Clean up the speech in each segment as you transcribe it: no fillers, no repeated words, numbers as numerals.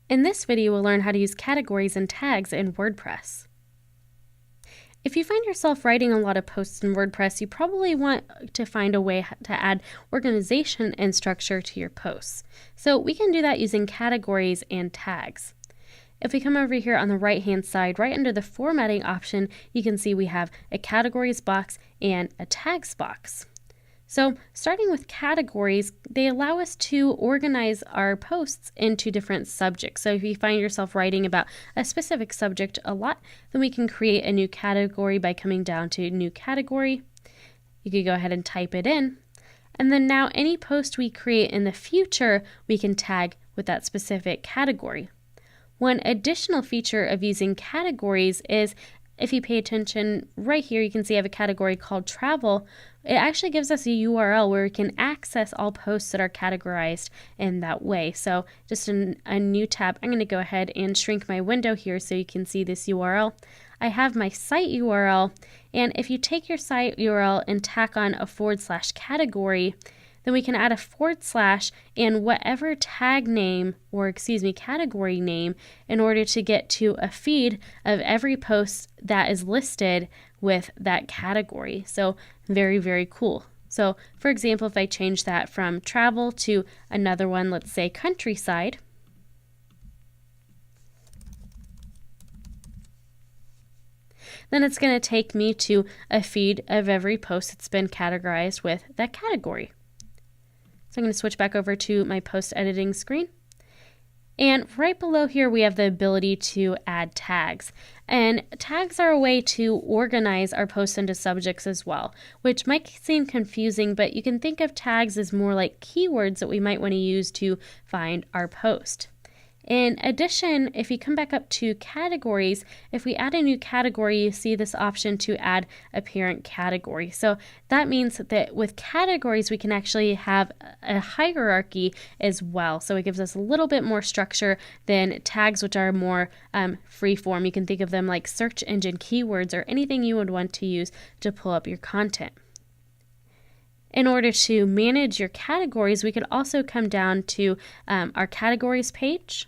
In this video, we'll learn how to use categories and tags in WordPress. If you find yourself writing a lot of posts in WordPress, you probably want to find a way to add organization and structure to your posts. So we can do that using categories and tags. If we come over here on the right-hand side, right under the formatting option, you can see we have a categories box and a tags box. So starting with categories, they allow us to organize our posts into different subjects. So if you find yourself writing about a specific subject a lot, then we can create a new category by coming down to new category. You could go ahead and type it in. And then now any post we create in the future, we can tag with that specific category. One additional feature of using categories is if you pay attention right here, you can see I have a category called travel. It actually gives us a URL where we can access all posts that are categorized in that way. So just in a new tab, I'm going to go ahead and shrink my window here so you can see this URL. I have my site URL, and if you take your site URL and tack on a /category, then we can add a / and whatever tag name, or category name, in order to get to a feed of every post that is listed with that category. So very, very cool. So for example, if I change that from travel to another one, let's say countryside, then it's going to take me to a feed of every post that's been categorized with that category. So I'm going to switch back over to my post editing screen. And right below here, we have the ability to add tags. And tags are a way to organize our posts into subjects as well, which might seem confusing, but you can think of tags as more like keywords that we might want to use to find our post. In addition, if you come back up to categories, if we add a new category, you see this option to add a parent category. So that means that with categories, we can actually have a hierarchy as well. So it gives us a little bit more structure than tags, which are more free form. You can think of them like search engine keywords or anything you would want to use to pull up your content. In order to manage your categories, we could also come down to our categories page,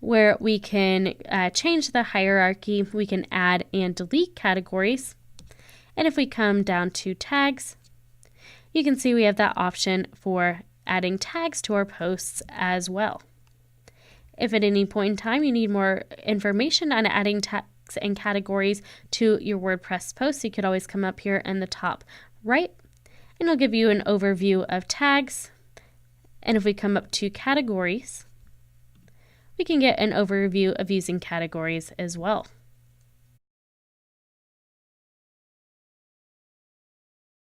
where we can change the hierarchy. We can add and delete categories. And if we come down to tags, you can see we have that option for adding tags to our posts as well. If at any point in time you need more information on adding tags and categories to your WordPress posts, you could always come up here in the top right, and it'll give you an overview of tags. And if we come up to categories, we can get an overview of using categories as well.